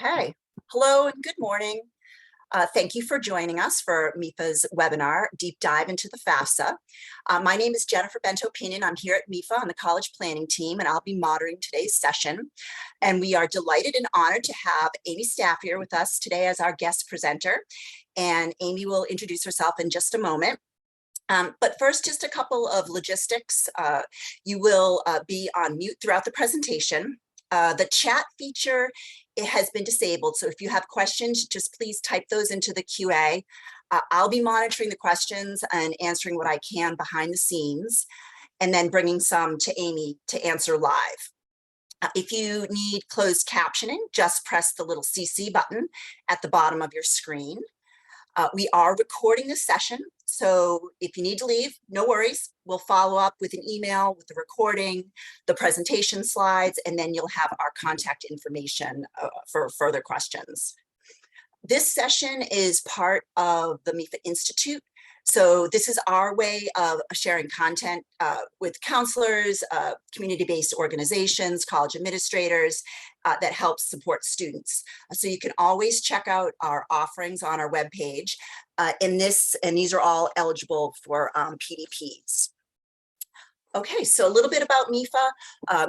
Okay. Hello and good morning. Thank you for joining us for Mifa's webinar, Deep Dive into the Fafsa. My name is Jennifer Bento-Pinion. I'm here at Mifa on the college planning team, and I'll be moderating today's session. And we are delighted and honored to have Amy Staff here with us today as our guest presenter. And Amy will introduce herself in just a moment. But first, just a couple of logistics. You will be on mute throughout the presentation. The chat feature, it has been disabled. So if you have questions, just please type those into the QA. I'll be monitoring the questions and answering what I can behind the scenes, and then bringing some to Amy to answer live. If you need closed captioning, just press the little CC button at the bottom of your screen. We are recording this session, so if you need to leave, no worries. We'll follow up with an email with the recording, the presentation slides, and then you'll have our contact information for further questions. This session is part of the Mifa Institute. So this is our way of sharing content with counselors, community-based organizations, college administrators that help support students. So you can always check out our offerings on our webpage. And these are all eligible for PDPs. Okay, so a little bit about Mifa.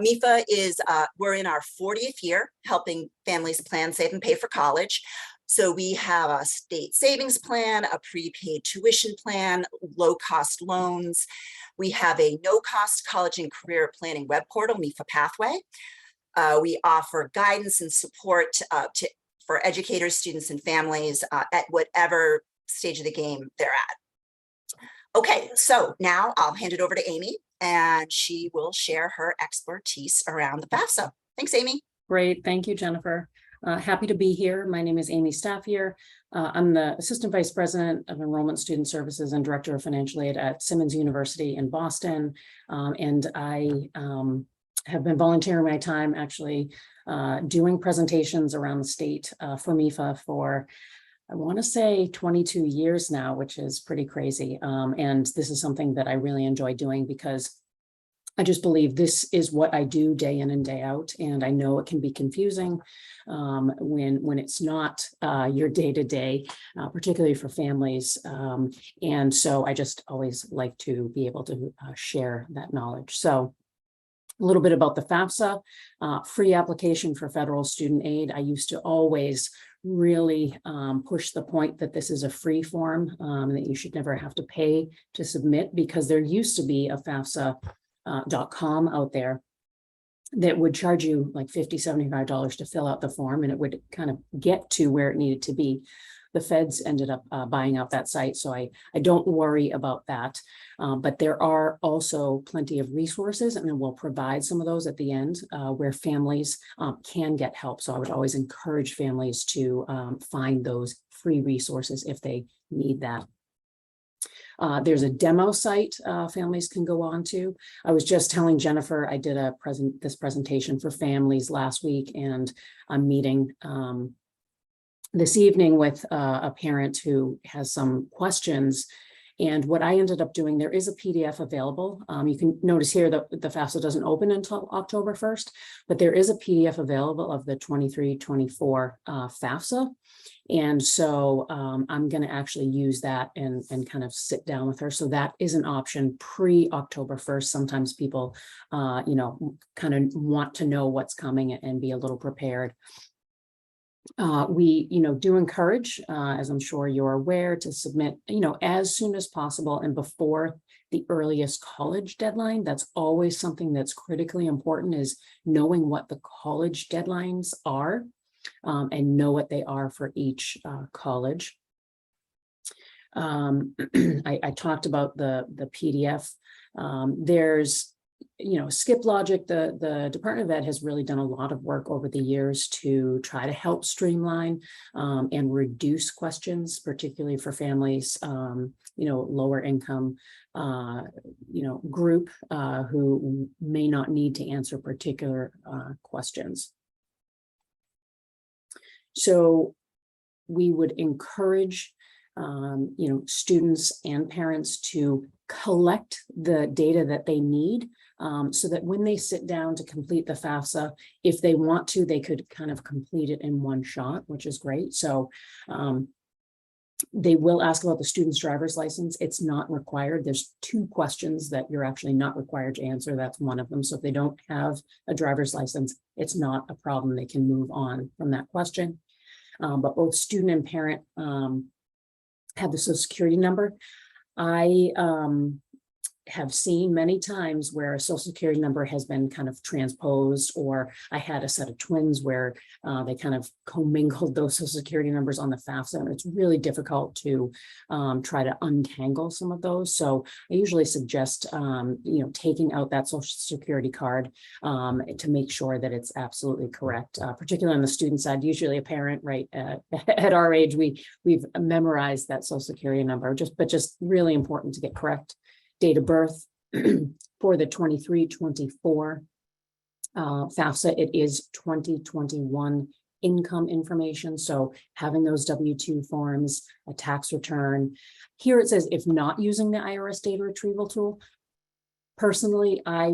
Mifa is, we're in our 40th year helping families plan, save, and pay for college. So we have a state savings plan, a prepaid tuition plan, low-cost loans. We have a no-cost college and career planning web portal, Mifa Pathway. We offer guidance and support for educators, students, and families at whatever stage of the game they're at. Okay, so now I'll hand it over to Amy, and she will share her expertise around the FAFSA. Thanks, Amy. Great, thank you, Jennifer. Happy to be here. My name is Amy Staffier. I'm the Assistant Vice President of Enrollment Student Services and Director of Financial Aid at Simmons University in Boston. And I have been volunteering my time actually doing presentations around the state for MIFA for, I want to say 22 years now, which is pretty crazy. And this is something that I really enjoy doing because I just believe this is what I do day in and day out. And I know it can be confusing when it's not your day-to-day, particularly for families. And so I just always like to be able to share that knowledge. So a little bit about the FAFSA, free application for federal student aid. I used to always really push the point that this is a free form, that you should never have to pay to submit, because there used to be a FAFSA.com out there that would charge you like $50, $75 to fill out the form, and it would kind of get to where it needed to be. The feds ended up buying out that site, so I don't worry about that. But there are also plenty of resources, and we'll provide some of those at the end where families can get help. So I would always encourage families to find those free resources if they need that. There's a demo site families can go on to. I was just telling Jennifer, I did this presentation for families last week, and I'm meeting this evening with a parent who has some questions. And what I ended up doing, there is a PDF available. You can notice here that the FAFSA doesn't open until October 1st, but there is a PDF available of the 23-24 FAFSA. And so I'm going to actually use that and kind of sit down with her. So that is an option pre-October 1st. Sometimes people, kind of want to know what's coming and be a little prepared. We, do encourage, as I'm sure you're aware, to submit, as soon as possible and before the earliest college deadline. That's always something that's critically important, is knowing what the college deadlines are and know what they are for each college. I talked about the PDF. There's Skip Logic, the Department of Ed has really done a lot of work over the years to try to help streamline and reduce questions, particularly for families, lower income, group who may not need to answer particular questions. So we would encourage students and parents to collect the data that they need, so that when they sit down to complete the FAFSA, if they want to, they could kind of complete it in one shot, which is great. So they will ask about the student's driver's license. It's not required. There's 2 questions that you're actually not required to answer. That's one of them. So if they don't have a driver's license, it's not a problem. They can move on from that question. But both student and parent have the Social Security number. I have seen many times where a Social Security number has been kind of transposed, or I had a set of twins where they kind of commingled those Social Security numbers on the FAFSA, and it's really difficult to try to untangle some of those. So I usually suggest, taking out that Social Security card to make sure that it's absolutely correct, particularly on the student side. Usually a parent, right, at our age, we've memorized that Social Security number, but just really important to get correct. Date of birth for the 23-24 FAFSA, it is 2021 income information. So having those W-2 forms, a tax return. Here it says, if not using the Irs Data Retrieval tool. Personally, I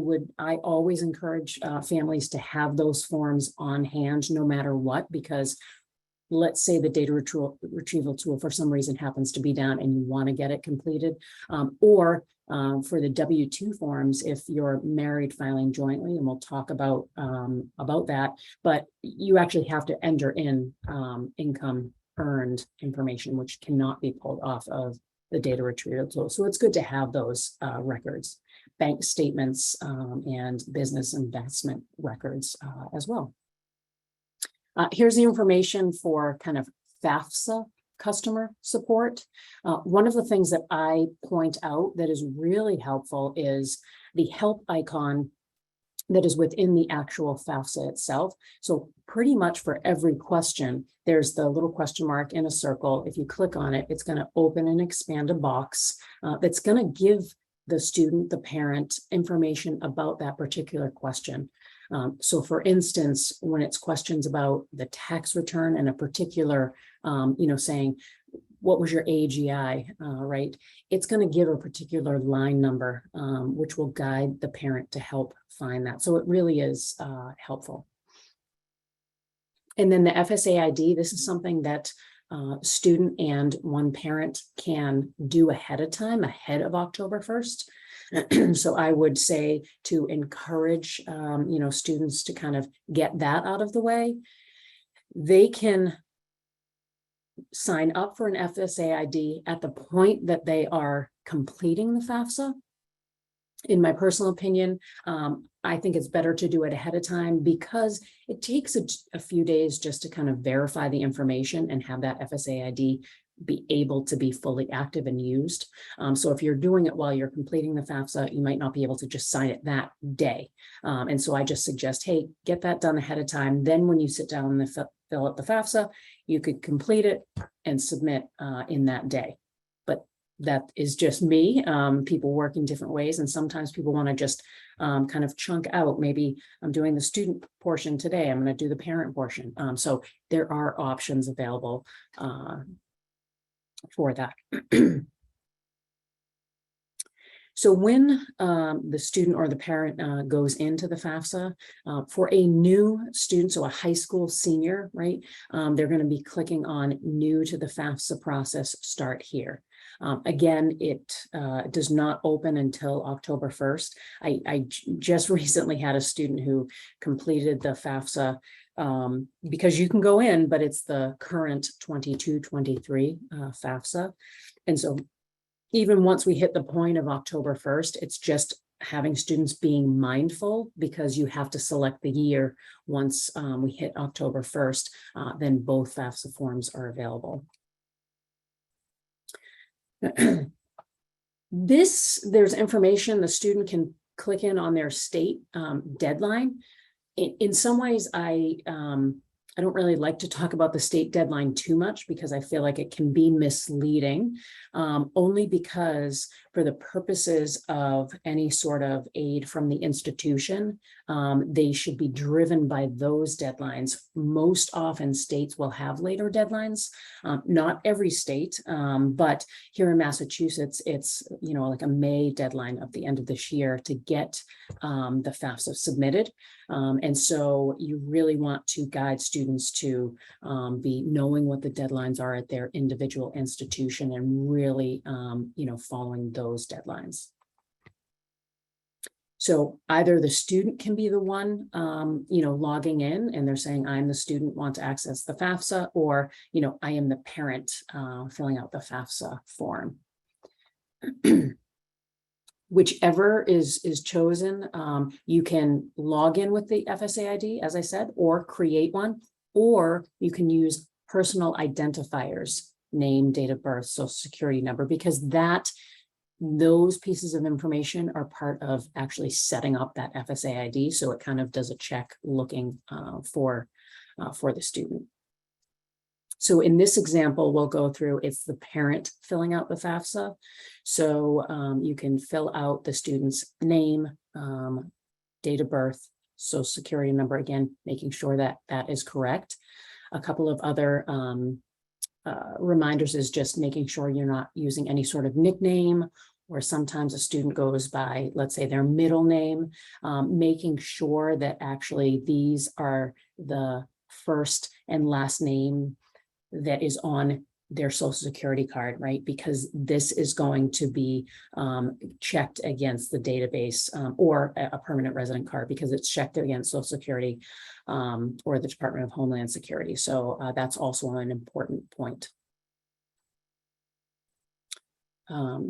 always encourage families to have those forms on hand no matter what, because let's say the data retrieval tool for some reason happens to be down and you want to get it completed, or for the W-2 forms, if you're married filing jointly, and we'll talk about that, but you actually have to enter in income earned information, which cannot be pulled off of the data retrieval tool. So it's good to have those records, bank statements, and business investment records as well. Here's the information for kind of FAFSA customer support. One of the things that I point out that is really helpful is the help icon that is within the actual FAFSA itself. So pretty much for every question, there's the little question mark in a circle. If you click on it, it's going to open and expand a box that's going to give the student, the parent, information about that particular question. So for instance, when it's questions about the tax return and a particular, saying, what was your AGI, right? It's going to give a particular line number, which will guide the parent to help find that. So it really is helpful. And then the FSA ID, this is something that student and one parent can do ahead of time, ahead of October 1st. So I would say to encourage, students to kind of get that out of the way. They can sign up for an FSA ID at the point that they are completing the FAFSA. In my personal opinion, I think it's better to do it ahead of time because it takes a few days just to kind of verify the information and have that FSA ID be able to be fully active and used. So if you're doing it while you're completing the FAFSA, you might not be able to just sign it that day. And so I just suggest, hey, get that done ahead of time. Then when you sit down and fill out the FAFSA, you could complete it and submit in that day. But that is just me. People work in different ways, and sometimes people want to just kind of chunk out. Maybe I'm doing the student portion today, I'm going to do the parent portion. So there are options available for that. So when the student or the parent goes into the FAFSA, for a new student, so a high school senior, right, they're going to be clicking on new to the FAFSA process, start here. Again, it does not open until October 1st. I just recently had a student who completed the FAFSA because you can go in, but it's the current 22-23 FAFSA. And so even once we hit the point of October 1st, it's just having students being mindful because you have to select the year. Once we hit October 1st, then both FAFSA forms are available. There's information the student can click in on their state deadline. In some ways, I don't really like to talk about the state deadline too much because I feel like it can be misleading, only because for the purposes of any sort of aid from the institution, they should be driven by those deadlines. Most often states will have later deadlines, not every state, but here in Massachusetts, it's, like a May deadline of the end of this year to get the FAFSA submitted. And so you really want to guide students to be knowing what the deadlines are at their individual institution and really, following those deadlines. So either the student can be the one, logging in and they're saying, I'm the student, want to access the FAFSA, or, I am the parent filling out the FAFSA form. Whichever is chosen, you can log in with the FSA ID, as I said, or create one, or you can use personal identifiers, name, date of birth, social security number, because those pieces of information are part of actually setting up that FSA ID. So it kind of does a check looking for the student. So in this example, we'll go through, it's the parent filling out the FAFSA. So you can fill out the student's name, date of birth, social security number, again, making sure that that is correct. A couple of other reminders is just making sure you're not using any sort of nickname, or sometimes a student goes by, let's say, their middle name, making sure that actually these are the first and last name that is on their social security card, right? Because this is going to be checked against the database or a permanent resident card, because it's checked against social security or the Department of Homeland Security. So that's also an important point.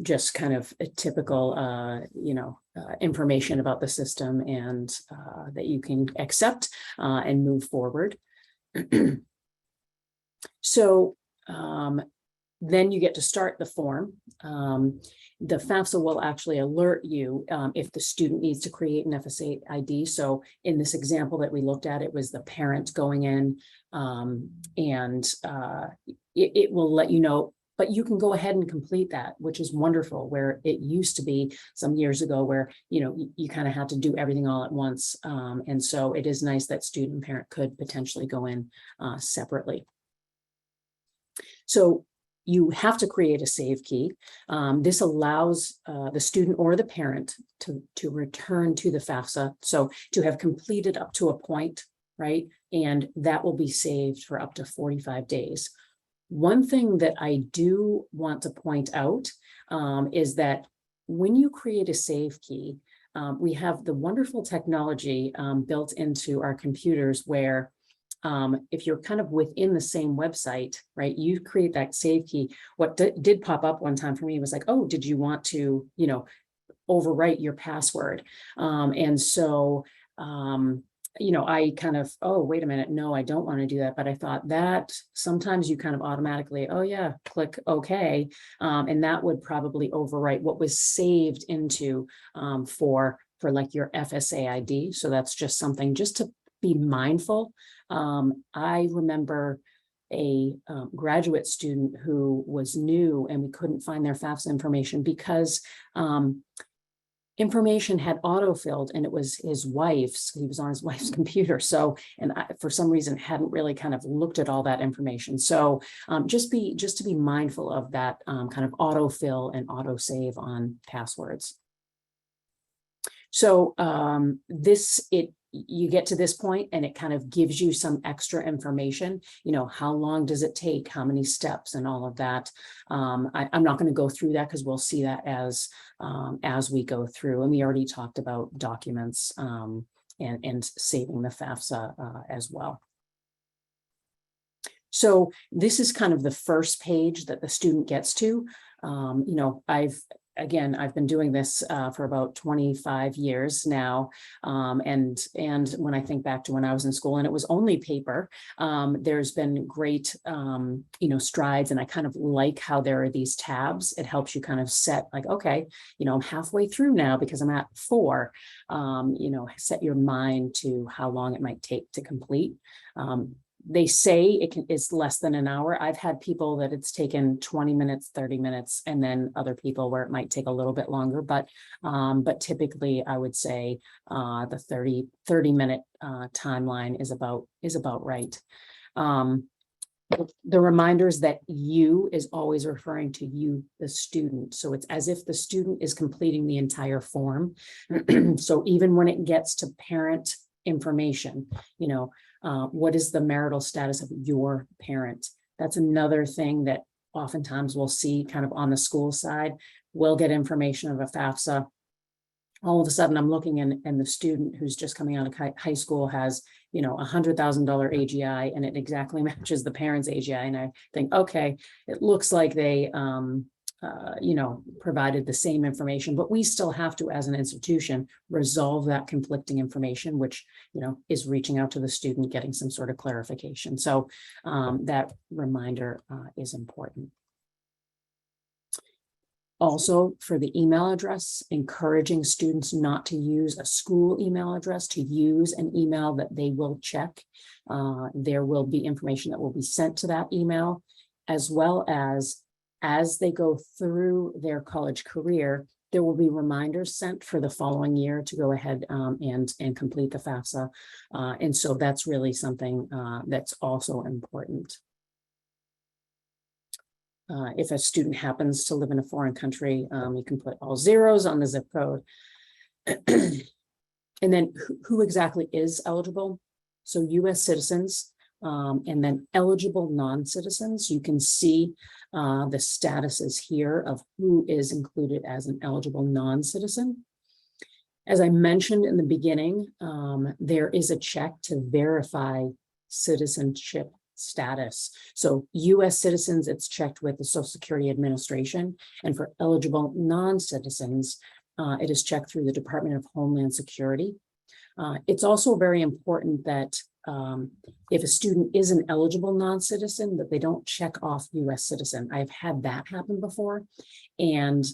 Just kind of a typical, information about the system and that you can accept and move forward. So then you get to start the form. The FAFSA will actually alert you if the student needs to create an FSA ID. So in this example that we looked at, it was the parent going in and it will let you know, but you can go ahead and complete that, which is wonderful, where it used to be some years ago where, you kind of had to do everything all at once. And so it is nice that student and parent could potentially go in separately. So you have to create a save key. This allows the student or the parent to return to the FAFSA. So to have completed up to a point, right? And that will be saved for up to 45 days. One thing that I do want to point out is that when you create a save key, we have the wonderful technology built into our computers where if you're kind of within the same website, right, you create that save key. What did pop up one time for me was like, oh, did you want to, overwrite your password? And so, I kind of, oh, wait a minute, no, I don't want to do that. But I thought that sometimes you kind of automatically, oh yeah, click OK. And that would probably overwrite what was saved into for like your FSA ID. So that's just something just to be mindful. I remember a graduate student who was new and we couldn't find their FAFSA information because information had autofilled and it was his wife's, he was on his wife's computer. So, and I, for some reason, hadn't really kind of looked at all that information. So just to be mindful of that kind of autofill and autosave on passwords. So you get to this point and it kind of gives you some extra information, how long does it take, how many steps and all of that. I'm not going to go through that because we'll see that as we go through. And we already talked about documents and saving the FAFSA as well. So this is kind of the first page that the student gets to. I've been doing this for about 25 years now. And when I think back to when I was in school and it was only paper, there's been great, strides. And I kind of like how there are these tabs. It helps you kind of set like, okay, I'm halfway through now because I'm at 4, set your mind to how long it might take to complete. they say it's less than an hour. I've had people that it's taken 20 minutes, 30 minutes, and then other people where it might take a little bit longer. But typically I would say the 30 minute timeline is about right. The reminders that you is always referring to you, the student. So it's as if the student is completing the entire form. So even when it gets to parent information, what is the marital status of your parent? That's another thing that oftentimes we'll see kind of on the school side. We'll get information of a Fafsa. All of a sudden I'm looking and the student who's just coming out of high school has, $100,000 AGI, and it exactly matches the parent's AGI. And I think, okay, it looks like they, provided the same information, but we still have to, as an institution, resolve that conflicting information, which, is reaching out to the student, getting some sort of clarification. So that reminder is important. Also, for the email address, encouraging students not to use a school email address, to use an email that they will check. There will be information that will be sent to that email, as well as they go through their college career, there will be reminders sent for the following year to go ahead and complete the Fafsa. And so that's really something that's also important. If a student happens to live in a foreign country, you can put all zeros on the zip code. And then who exactly is eligible? So US citizens, and then eligible non-citizens. You can see the statuses here of who is included as an eligible non-citizen. As I mentioned in the beginning, there is a check to verify citizenship status. So US citizens, it's checked with the Social Security Administration, and for eligible non-citizens, it is checked through the Department of Homeland Security. It's also very important that if a student is an eligible non-citizen, that they don't check off US citizen. I've had that happen before, and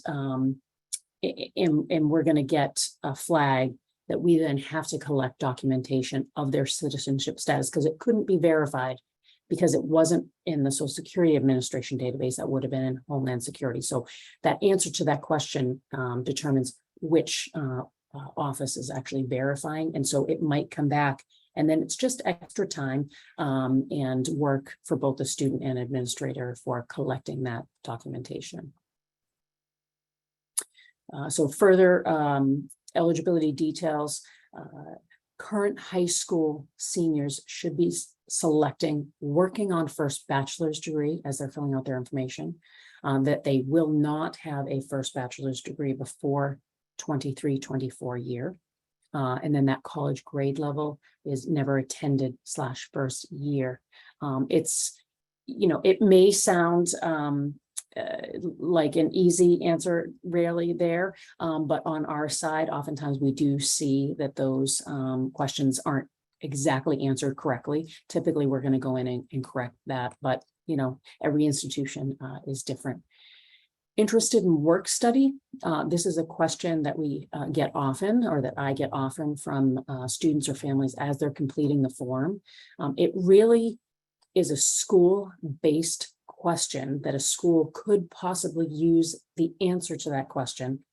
we're going to get a flag that we then have to collect documentation of their citizenship status because it couldn't be verified because it wasn't in the Social Security Administration database. That would have been in Homeland Security. So that answer to that question determines which office is actually verifying. And so it might come back, and then it's just extra time and work for both the student and administrator for collecting that documentation. So further eligibility details, current high school seniors should be selecting working on first bachelor's degree as they're filling out their information, that they will not have a first bachelor's degree before 23-24 year. And then that college grade level is never attended / first year. It's, it may sound like an easy answer, rarely there, but on our side, oftentimes we do see that those questions aren't exactly answered correctly. Typically, we're going to go in and correct that, but every institution is different. Interested in work study. This is a question that we get often, or that I get often from students or families as they're completing the form. It really is a school-based question that a school could possibly use the answer to that question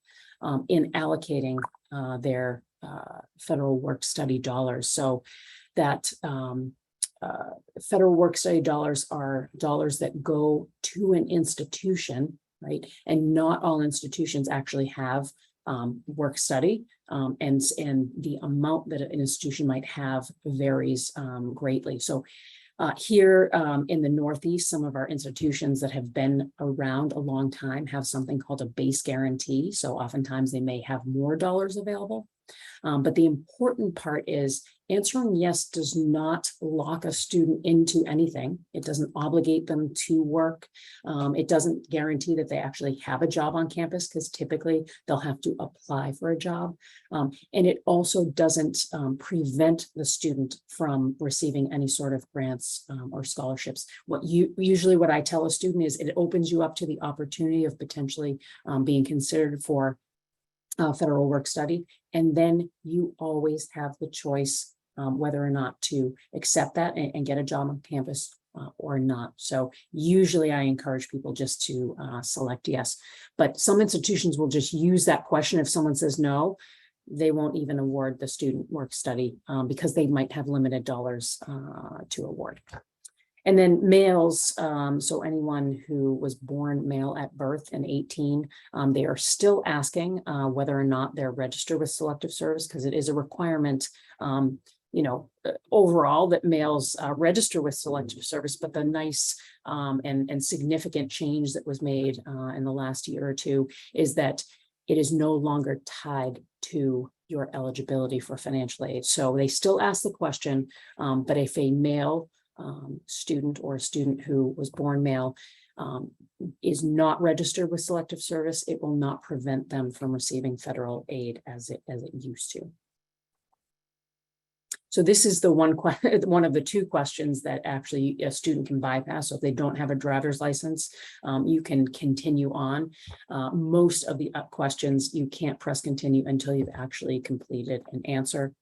in allocating their federal work study dollars. So that federal work study dollars are dollars that go to an institution, right? And not all institutions actually have work study, and the amount that an institution might have varies greatly. So here in the Northeast, some of our institutions that have been around a long time have something called a base guarantee. So oftentimes they may have more dollars available. But the important part is answering yes does not lock a student into anything. It doesn't obligate them to work. It doesn't guarantee that they actually have a job on campus, because typically they'll have to apply for a job. And it also doesn't prevent the student from receiving any sort of grants or scholarships. Usually what I tell a student is it opens you up to the opportunity of potentially being considered for federal work study. And then you always have the choice whether or not to accept that and get a job on campus or not. So usually I encourage people just to select yes, but some institutions will just use that question. If someone says no, they won't even award the student work study because they might have limited dollars to award. And then males, so anyone who was born male at birth and 18, they are still asking whether or not they're registered with Selective Service, because it is a requirement, overall that males register with Selective Service. But the nice and significant change that was made in the last year or two is that it is no longer tied to your eligibility for financial aid. So they still ask the question, but if a male student or a student who was born male is not registered with Selective Service, it will not prevent them from receiving federal aid as it used to. So this is the one of the two questions that actually a student can bypass. So if they don't have a driver's license, you can continue on. Most of the questions you can't press continue until you've actually completed an answer.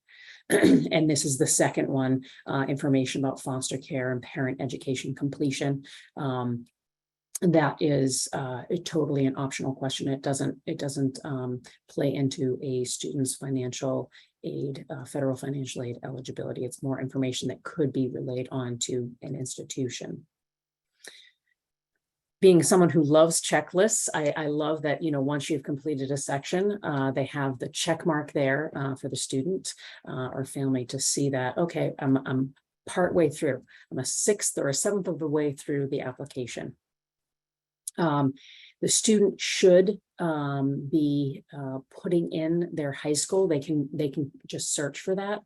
And this is the second one, information about foster care and parent education completion. That is totally an optional question. It doesn't play into a student's financial aid, federal financial aid eligibility. It's more information that could be relayed on to an institution. Being someone who loves checklists, I love that, once you've completed a section, they have the check mark there for the student or family to see that, okay, I'm partway through. I'm a sixth or a seventh of the way through the application. The student should be putting in their high school. They can just search for that.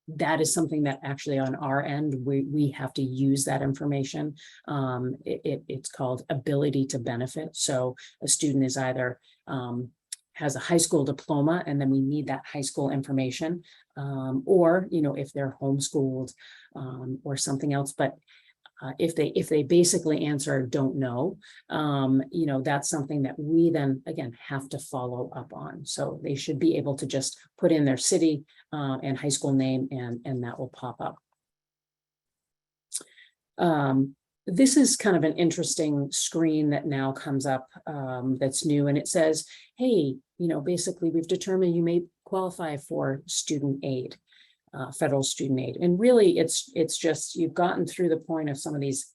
That is something that actually on our end, we have to use that information. It's called ability to benefit. So a student is either has a high school diploma, and then we need that high school information, or, if they're homeschooled or something else. But if they basically answer don't know, that's something that we then again have to follow up on. So they should be able to just put in their city and high school name, and that will pop up. This is kind of an interesting screen that now comes up that's new, and it says, hey, basically we've determined you may qualify for student aid. Federal student aid. And really it's just, you've gotten through the point of some of these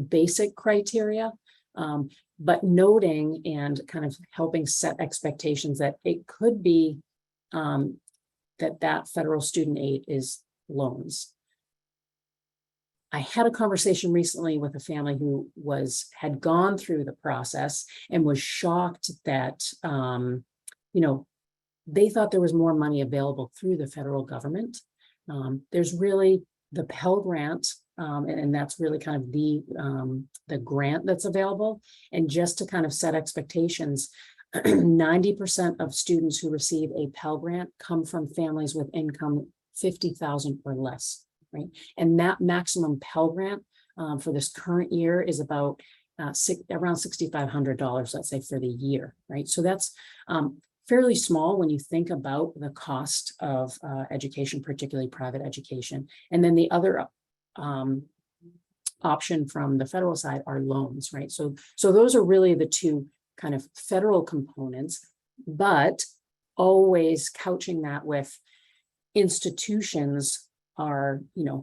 basic criteria, but noting and kind of helping set expectations that it could be that federal student aid is loans. I had a conversation recently with a family who had gone through the process and was shocked that, they thought there was more money available through the federal government. There's really the Pell Grant, and that's really kind of the grant that's available. And just to kind of set expectations, 90% of students who receive a Pell Grant come from families with income 50,000 or less, right? And that maximum Pell Grant for this current year is about around $6,500, let's say, for the year, right? So that's fairly small when you think about the cost of education, particularly private education. And then the other option from the federal side are loans, right? So those are really the two kind of federal components, but always couching that with institutions are,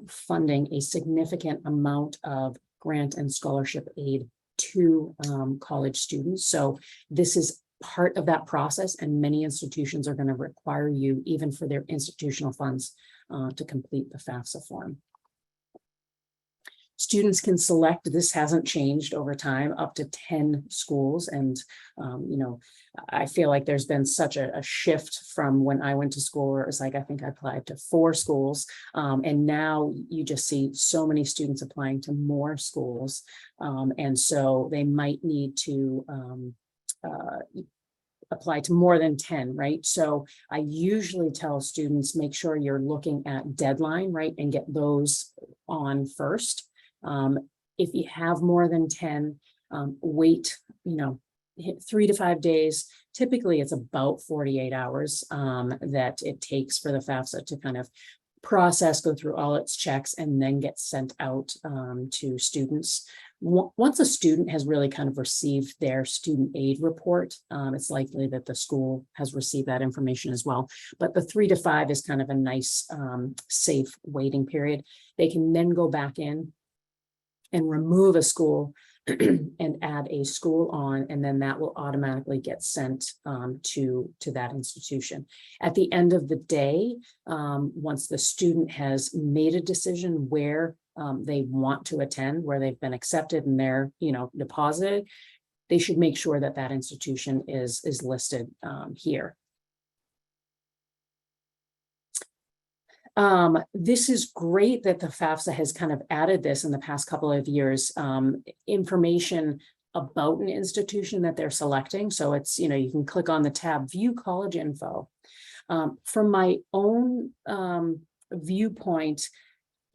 funding a significant amount of grant and scholarship aid to college students. So this is part of that process, and many institutions are going to require you, even for their institutional funds, to complete the FAFSA form. Students can select, this hasn't changed over time, up to 10 schools. And, I feel like there's been such a shift from when I went to school, where it was like, I think I applied to 4 schools. And now you just see so many students applying to more schools. And so they might need to apply to more than 10, right? So I usually tell students, make sure you're looking at deadline, right? And get those on first. If you have more than 10, wait, 3 to 5 days. Typically, it's about 48 hours that it takes for the FAFSA to kind of process, go through all its checks, and then get sent out to students. Once a student has really kind of received their student aid report, it's likely that the school has received that information as well. But the 3 to 5 is kind of a nice, safe waiting period. They can then go back in and remove a school and add a school on, and then that will automatically get sent to that institution. At the end of the day, once the student has made a decision where they want to attend, where they've been accepted and they're, deposited, they should make sure that that institution is listed here. This is great that the FAFSA has kind of added this in the past couple of years, information about an institution that they're selecting. So it's, you can click on the tab, view college info. From my own viewpoint,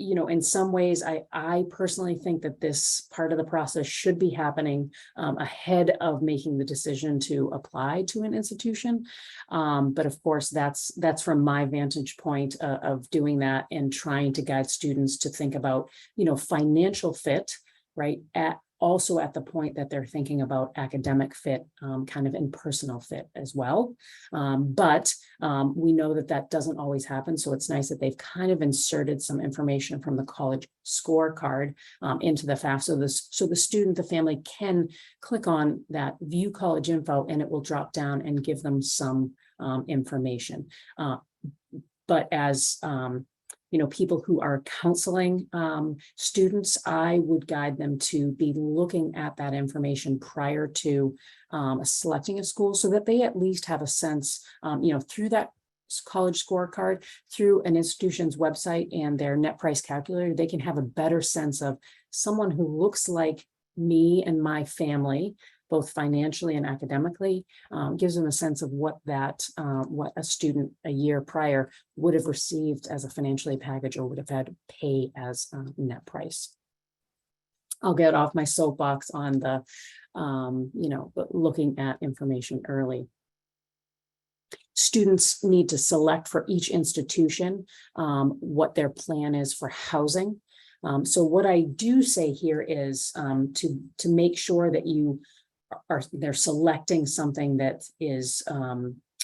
in some ways, I personally think that this part of the process should be happening ahead of making the decision to apply to an institution. But of course, that's from my vantage point of doing that and trying to guide students to think about, financial fit, right? Also at the point that they're thinking about academic fit, kind of in personal fit as well. But we know that doesn't always happen. So it's nice that they've kind of inserted some information from the college scorecard into the FAFSA. So the student, the family can click on that view college info and it will drop down and give them some information. But as people who are counseling students, I would guide them to be looking at that information prior to selecting a school so that they at least have a sense, through that college scorecard, through an institution's website and their net price calculator, they can have a better sense of someone who looks like me and my family, both financially and academically, gives them a sense of what a student a year prior would have received as a financial aid package or would have had to pay as net price. I'll get off my soapbox on the, looking at information early. Students need to select for each institution what their plan is for housing. So what I do say here is to make sure that they're selecting something that is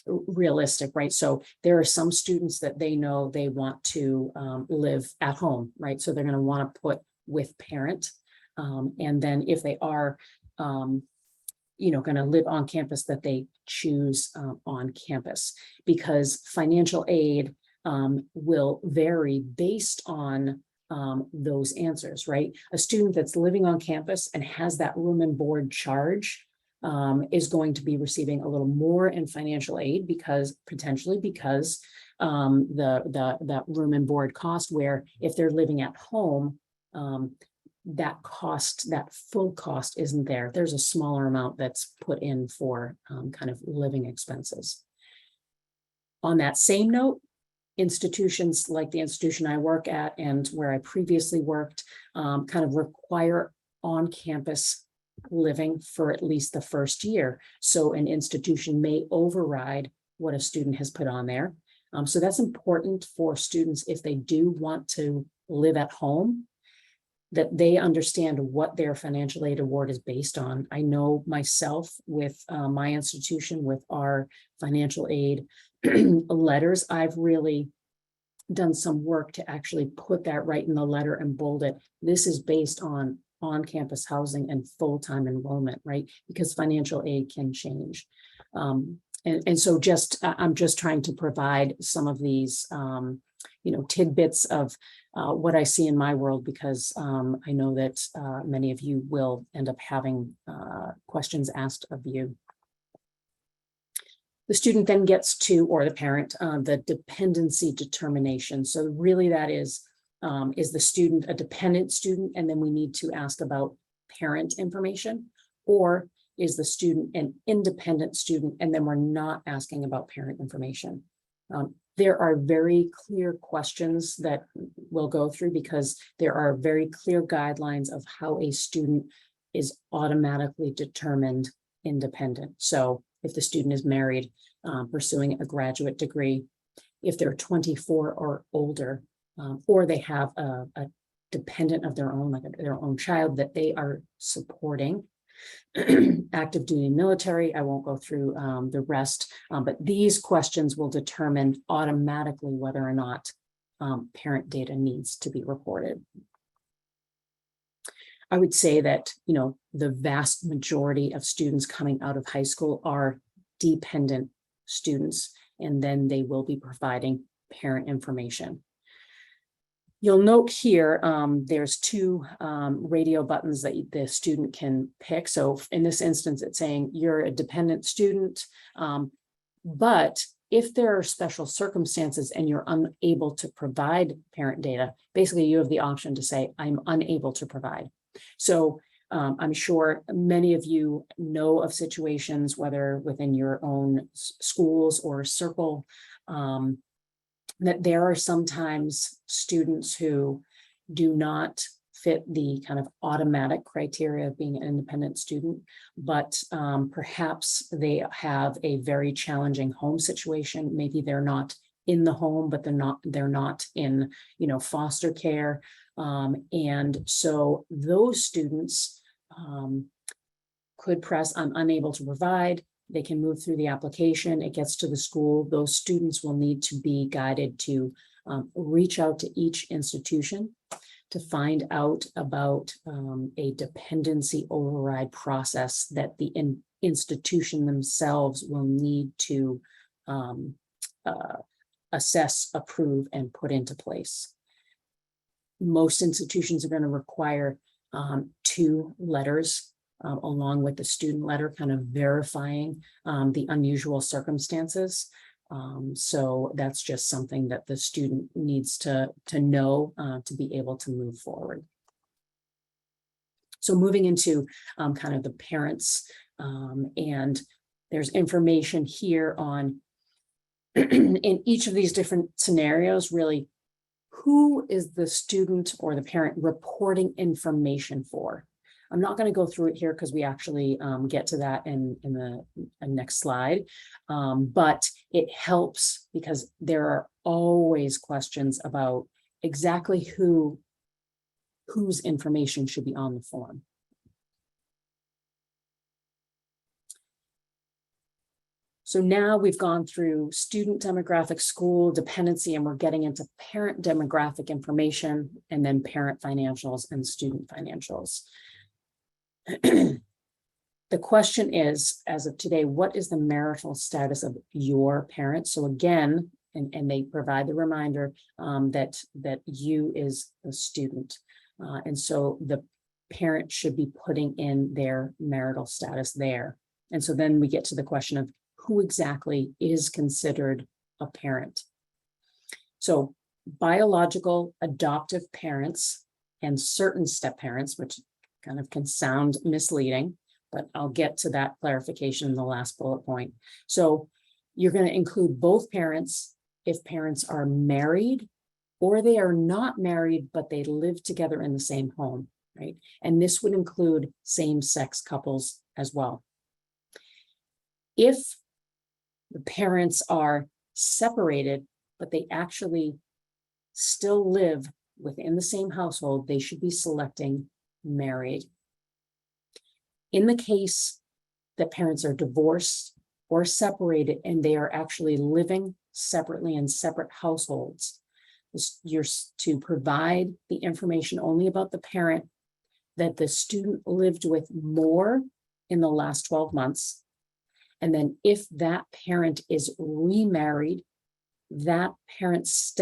realistic, right? So there are some students that they know they want to live at home, right? So they're going to want to put with parent. And then if they are, going to live on campus, that they choose on campus, because financial aid will vary based on those answers, right? A student that's living on campus and has that room and board charge is going to be receiving a little more in financial aid potentially because that room and board cost, where if they're living at home, that full cost isn't there. There's a smaller amount that's put in for kind of living expenses. On that same note, institutions like the institution I work at and where I previously worked kind of require on-campus living for at least the first year. So an institution may override what a student has put on there. So that's important for students if they do want to live at home, that they understand what their financial aid award is based on. I know myself with my institution, with our financial aid letters, I've really done some work to actually put that right in the letter and bold it. This is based on on-campus housing and full-time enrollment, right? Because financial aid can change. And so I'm just trying to provide some of these, tidbits of what I see in my world, because I know that many of you will end up having questions asked of you. The student then gets to, or the parent, the dependency determination. So really that is the student a dependent student, and then we need to ask about parent information, or is the student an independent student, and then we're not asking about parent information. There are very clear questions that we'll go through, because there are very clear guidelines of how a student is automatically determined independent. So if the student is married, pursuing a graduate degree, if they're 24 or older, or they have a dependent of their own, like their own child that they are supporting, active duty military. I won't go through the rest, but these questions will determine automatically whether or not parent data needs to be reported. I would say that, the vast majority of students coming out of high school are dependent students, and then they will be providing parent information. You'll note here, there's two radio buttons that the student can pick. So in this instance, it's saying you're a dependent student, but if there are special circumstances and you're unable to provide parent data, basically you have the option to say, I'm unable to provide. So I'm sure many of you know of situations, whether within your own schools or circle, that there are sometimes students who do not fit the kind of automatic criteria of being an independent student, but perhaps they have a very challenging home situation. Maybe they're not in the home, but they're not in, foster care. And so those students could press, I'm unable to provide. They can move through the application. It gets to the school. Those students will need to be guided to reach out to each institution to find out about a dependency override process that the institution themselves will need to assess, approve, and put into place. Most institutions are going to require 2 letters along with the student letter, kind of verifying the unusual circumstances. So that's just something that the student needs to know to be able to move forward. So moving into kind of the parents, and there's information here on in each of these different scenarios, really, who is the student or the parent reporting information for? I'm not going to go through it here because we actually get to that in the next slide, but it helps because there are always questions about exactly whose information should be on the form. So now we've gone through student demographic, school dependency, and we're getting into parent demographic information, and then parent financials and student financials. The question is, as of today, what is the marital status of your parent? So again, and they provide the reminder that you is a student. And so the parent should be putting in their marital status there. And so then we get to the question of who exactly is considered a parent. So biological adoptive parents and certain step parents, which kind of can sound misleading, but I'll get to that clarification in the last bullet point. So you're going to include both parents if parents are married or they are not married, but they live together in the same home, right? And this would include same-sex couples as well. If the parents are separated, but they actually still live within the same household, they should be selecting married. In the case that parents are divorced or separated and they are actually living separately in separate households, you're to provide the information only about the parent that the student lived with more in the last 12 months. And then if that parent is remarried, that parent's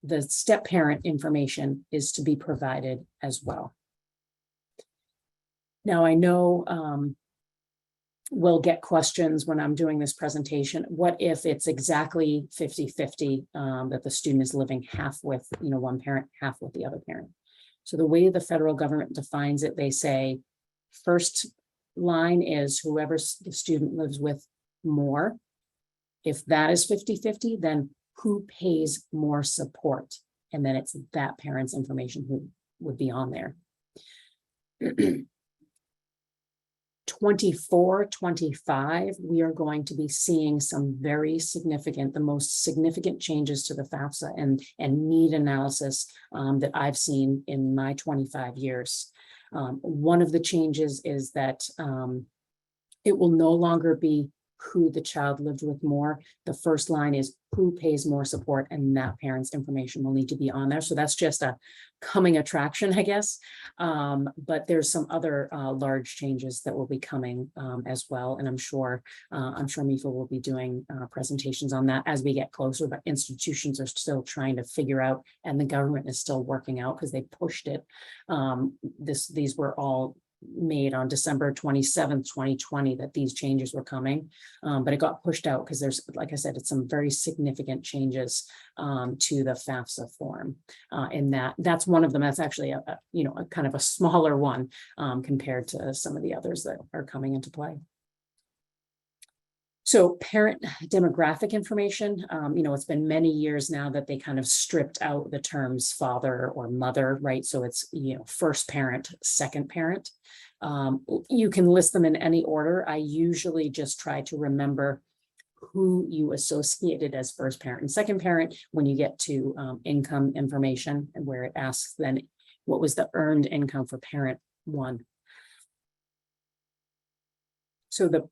the step parent information is to be provided as well. Now, I know we'll get questions when I'm doing this presentation. What if it's exactly 50-50 that the student is living half with, one parent, half with the other parent? So the way the federal government defines it, they say, first line is whoever the student lives with more. If that is 50-50, then who pays more support? And then it's that parent's information who would be on there. 24-25, we are going to be seeing some very significant, the most significant changes to the FAFSA and need analysis that I've seen in my 25 years. One of the changes is that it will no longer be who the child lived with more. The first line is who pays more support, and that parent's information will need to be on there. So that's just a coming attraction, I guess. But there's some other large changes that will be coming as well. And I'm sure MEFA will be doing presentations on that as we get closer, but institutions are still trying to figure out, and the government is still working out because they pushed it. These were all made on December 27th, 2020, that these changes were coming, but it got pushed out because there's, like I said, it's some very significant changes to the FAFSA form, and that's one of them. That's actually a kind of a smaller one compared to some of the others that are coming into play. So parent demographic information, it's been many years now that they kind of stripped out the terms father or mother, right? So it's, first parent, second parent. You can list them in any order. I usually just try to remember who you associated as first parent and second parent when you get to income information, and where it asks then what was the earned income for parent one. So the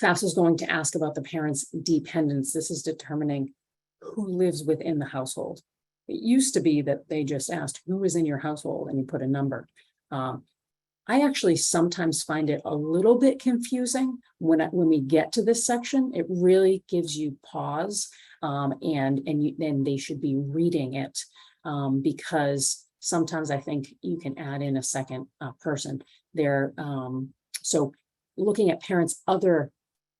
FAFSA is going to ask about the parent's dependents. This is determining who lives within the household. It used to be that they just asked who is in your household and you put a number. I actually sometimes find it a little bit confusing when we get to this section. It really gives you pause, and they should be reading it because sometimes I think you can add in a second person there. So looking at parents' other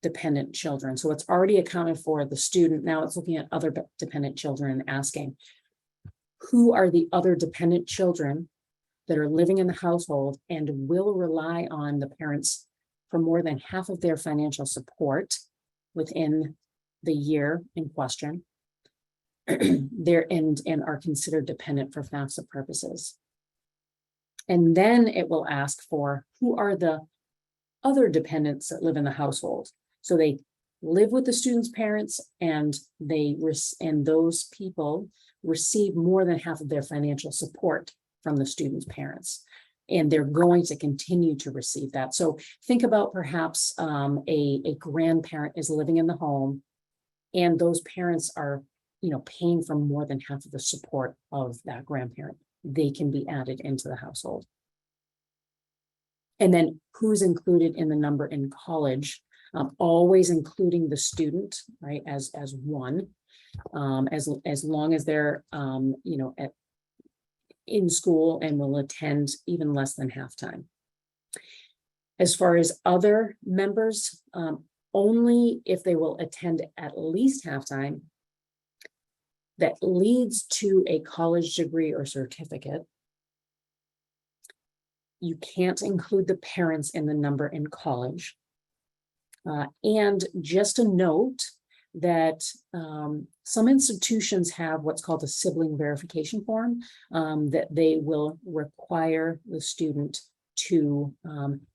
dependent children. So it's already accounted for the student. Now it's looking at other dependent children and asking, who are the other dependent children that are living in the household and will rely on the parents for more than half of their financial support within the year in question, and are considered dependent for FAFSA purposes. And then it will ask for who are the other dependents that live in the household. So they live with the student's parents, and those people receive more than half of their financial support from the student's parents, and they're going to continue to receive that. So think about perhaps a grandparent is living in the home, and those parents are, paying for more than half of the support of that grandparent. They can be added into the household. And then who's included in the number in college, always including the student, right, as one, as long as they're, in school and will attend even less than half-time. As far as other members, only if they will attend at least half-time that leads to a college degree or certificate. You can't include the parents in the number in college. And just a note that some institutions have what's called a sibling verification form that they will require the student to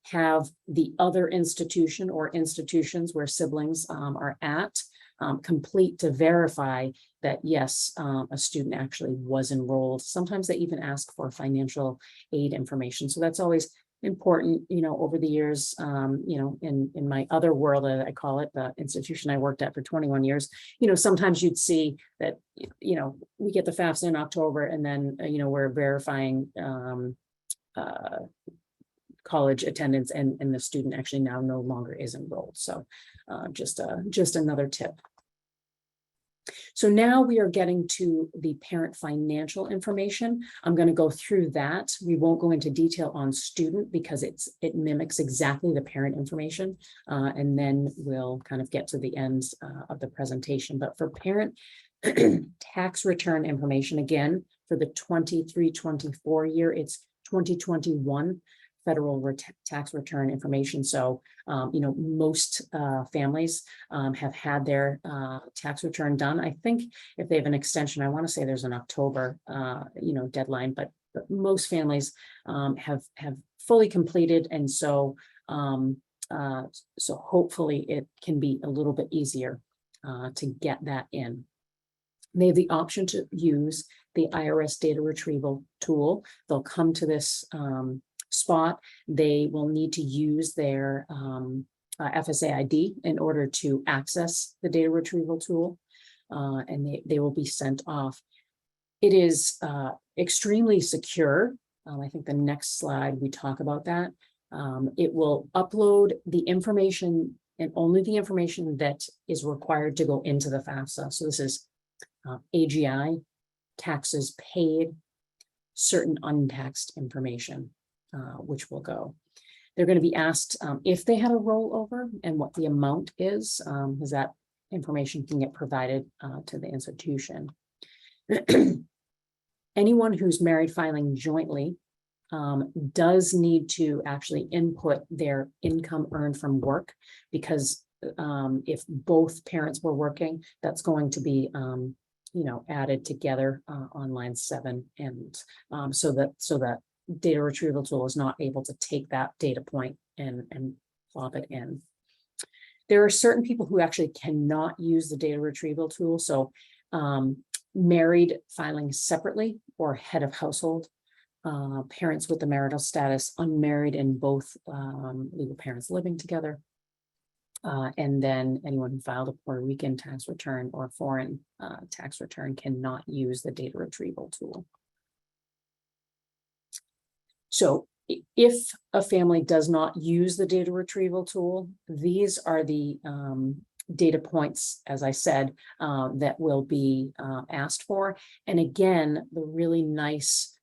have the other institution or institutions where siblings are at complete to verify that, yes, a student actually was enrolled. Sometimes they even ask for financial aid information. So that's always important, over the years, in my other world, I call it, the institution I worked at for 21 years, sometimes you'd see that, we get the FAFSA in October, and then, we're verifying college attendance, and the student actually now no longer is enrolled. So just another tip. So now we are getting to the parent financial information. I'm going to go through that. We won't go into detail on student because it mimics exactly the parent information. And then we'll kind of get to the end of the presentation. But for parent tax return information, again, for the 23-24 year, it's 2021 federal tax return information. So, most families have had their tax return done. I think if they have an extension, I want to say there's an October, deadline, but most families have fully completed, and so so hopefully it can be a little bit easier to get that in. They have the option to use the Irs Data Retrieval tool. They'll come to this spot. They will need to use their Fsa Id in order to access the data retrieval tool, and they will be sent off. It is extremely secure. I think the next slide we talk about that. It will upload the information, and only the information that is required to go into the FAFSA. So this is AGI, taxes paid, certain untaxed information, which will go. They're going to be asked if they had a rollover and what the amount is, because that information can get provided to the institution. Anyone who's married filing jointly does need to actually input their income earned from work, because if both parents were working, that's going to be added together on line 7, and so that data retrieval tool is not able to take that data point and plop it in. There are certain people who actually cannot use the data retrieval tool. So married filing separately, or head of household, parents with the marital status, unmarried, and both legal parents living together, and then anyone who filed a Puerto Rican tax return or foreign tax return cannot use the data retrieval tool. So if a family does not use the data retrieval tool, these are the data points, as I said, that will be asked for. And again, the really nice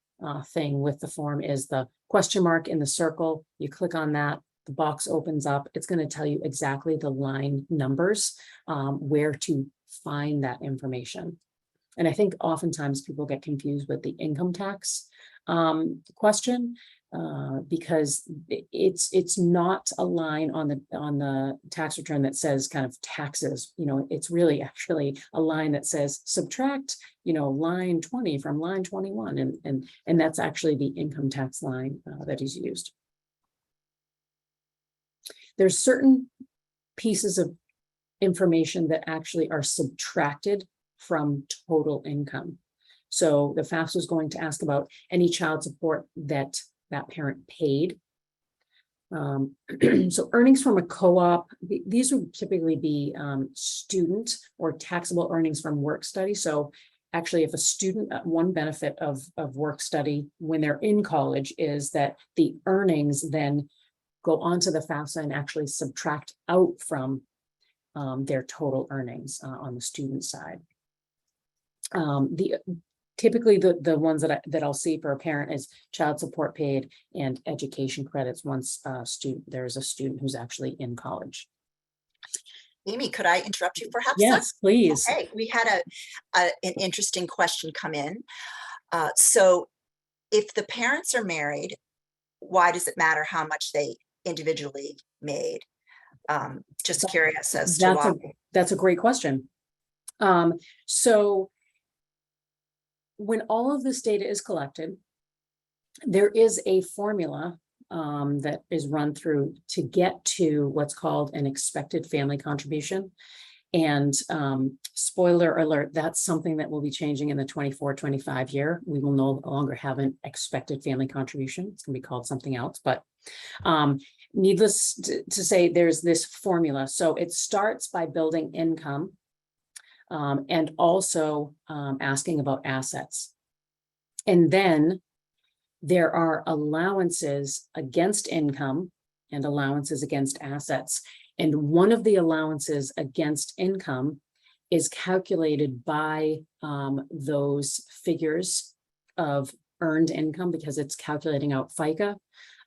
thing with the form is the question mark in the circle. You click on that, the box opens up. It's going to tell you exactly the line numbers, where to find that information. And I think oftentimes people get confused with the income tax question, because it's not a line on the tax return that says kind of taxes. It's really actually a line that says subtract line 20 from line 21, and that's actually the income tax line that is used. There's certain pieces of information that actually are subtracted from total income. So the FAFSA is going to ask about any child support that parent paid. So earnings from a co-op, these would typically be student or taxable earnings from work study. So actually, if a student, one benefit of work study when they're in college is that the earnings then go onto the FAFSA and actually subtract out from their total earnings on the student side. Typically the ones that I'll see for a parent is child support paid and education credits once there's a student who's actually in college. Amy, could I interrupt you perhaps? Yes, please. Okay, we had an interesting question come in. So if the parents are married, why does it matter how much they individually made? Just curious as to why. That's a great question. So when all of this data is collected, there is a formula that is run through to get to what's called an expected family contribution. And spoiler alert, that's something that will be changing in the 24-25 year. We will no longer have an expected family contribution. It's going to be called something else. But needless to say, there's this formula. So it starts by building income, and also asking about assets. And then there are allowances against income and allowances against assets. And one of the allowances against income is calculated by those figures of earned income, because it's calculating out FICA.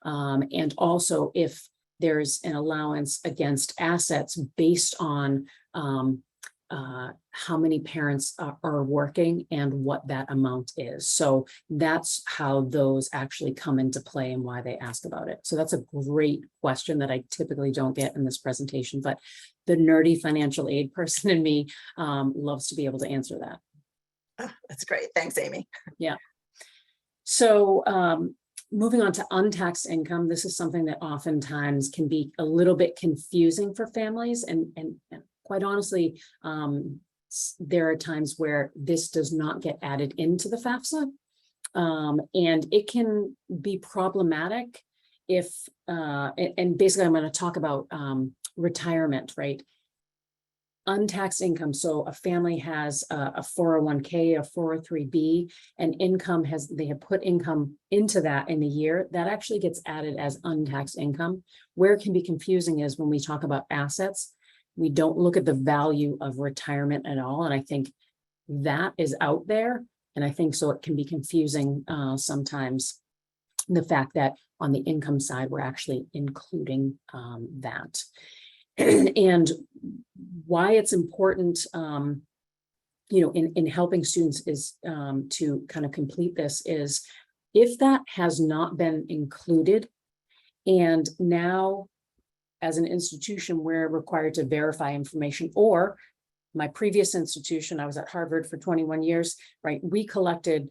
And also if there's an allowance against assets based on how many parents are working and what that amount is. So that's how those actually come into play and why they ask about it. So that's a great question that I typically don't get in this presentation, but the nerdy financial aid person in me loves to be able to answer that. Oh, that's great. Thanks, Amy. Yeah. So moving on to untaxed income, this is something that oftentimes can be a little bit confusing for families, and quite honestly, there are times where this does not get added into the FAFSA, and it can be problematic if, and basically I'm going to talk about retirement, right? Untaxed income. So a family has a 401k, a 403b, and they have put income into that in the year, that actually gets added as untaxed income. Where it can be confusing is when we talk about assets, we don't look at the value of retirement at all. And I think that is out there. And I think so it can be confusing sometimes, the fact that on the income side, we're actually including that. And why it's important, in helping students is to kind of complete this is, if that has not been included, and now as an institution, we're required to verify information, or my previous institution, I was at Harvard for 21 years, right? We collected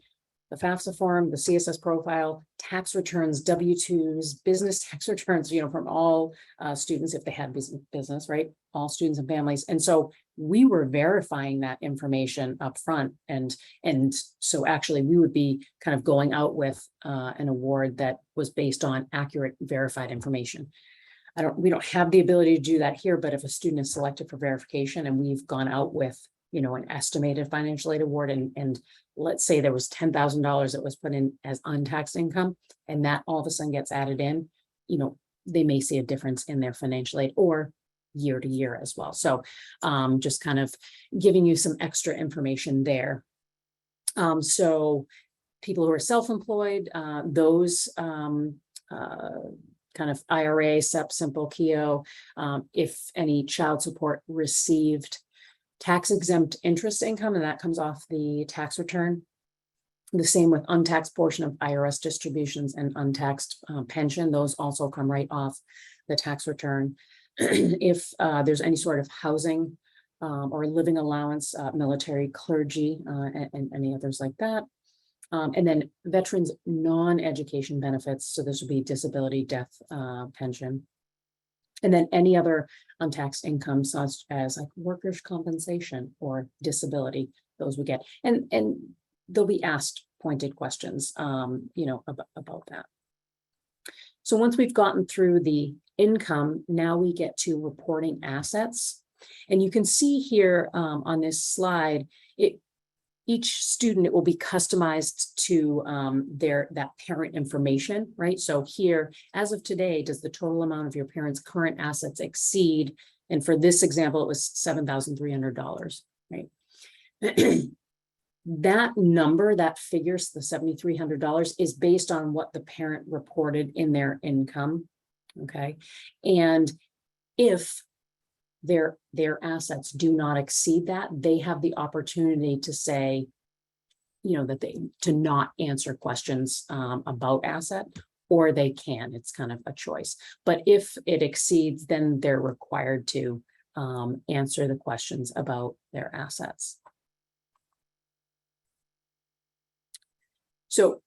the FAFSA form, the CSS profile, tax returns, W-2s, business tax returns, from all students if they had business, right? All students and families. And so we were verifying that information up front. And so actually we would be kind of going out with an award that was based on accurate verified information. We don't have the ability to do that here, but if a student is selected for verification and we've gone out with, an estimated financial aid award, and let's say there was $10,000 that was put in as untaxed income, and that all of a sudden gets added in, they may see a difference in their financial aid, or year to year as well. So just kind of giving you some extra information there. So people who are self-employed, those kind of IRA, SEP, Simple, KEO, if any child support received tax exempt interest income, and that comes off the tax return. The same with untaxed portion of IRS distributions and untaxed pension, those also come right off the tax return. If there's any sort of housing or living allowance, military, clergy, and any others like that. And then veterans non-education benefits, so this would be disability, death, pension. And then any other untaxed income, such as like workers' compensation or disability, those we get. And they'll be asked pointed questions, about that. So once we've gotten through the income, now we get to reporting assets. And you can see here on this slide, each student, it will be customized to that parent information, right? So here, as of today, does the total amount of your parents' current assets exceed? And for this example, it was $7,300, right? That number, that figure, the $7,300, is based on what the parent reported in their income, okay? And if their assets do not exceed that, they have the opportunity to say, to not answer questions about asset, or they can. It's kind of a choice. But if it exceeds, then they're required to answer the questions about their assets. So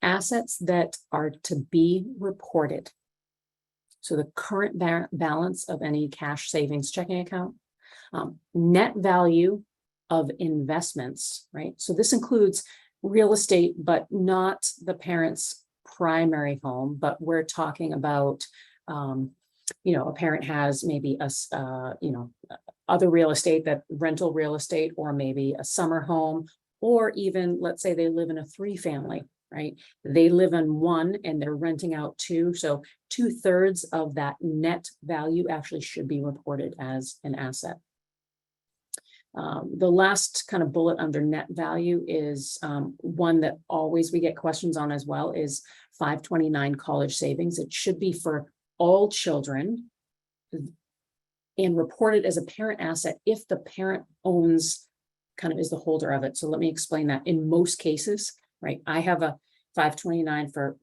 assets that are to be reported. So the current balance of any cash savings checking account, net value of investments, right? So this includes real estate, but not the parent's primary home, but we're talking about, a parent has maybe other real estate, that rental real estate, or maybe a summer home, or even, let's say they live in a 3-family, right? They live in one and they're renting out 2. So 2/3 of that net value actually should be reported as an asset. The last kind of bullet under net value is one that always we get questions on as well, is 529 college savings. It should be for all children and reported as a parent asset if the parent owns, kind of is the holder of it. So let me explain that. In most cases, right, I have a 529 for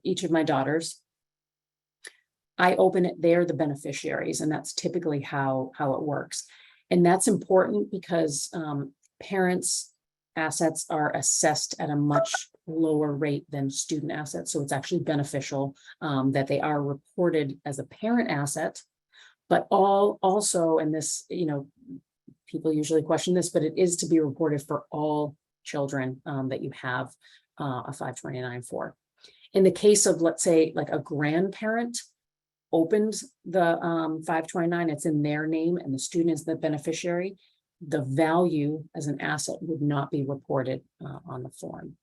each of my daughters. I open it, they're the beneficiaries, and that's typically how it works. And that's important because parents' assets are assessed at a much lower rate than student assets. So it's actually beneficial that they are reported as a parent asset, but also, and this, people usually question this, but it is to be reported for all children that you have a 529 for. In the case of, let's say, like a grandparent opened the 529, it's in their name and the student is the beneficiary, the value as an asset would not be reported on the form.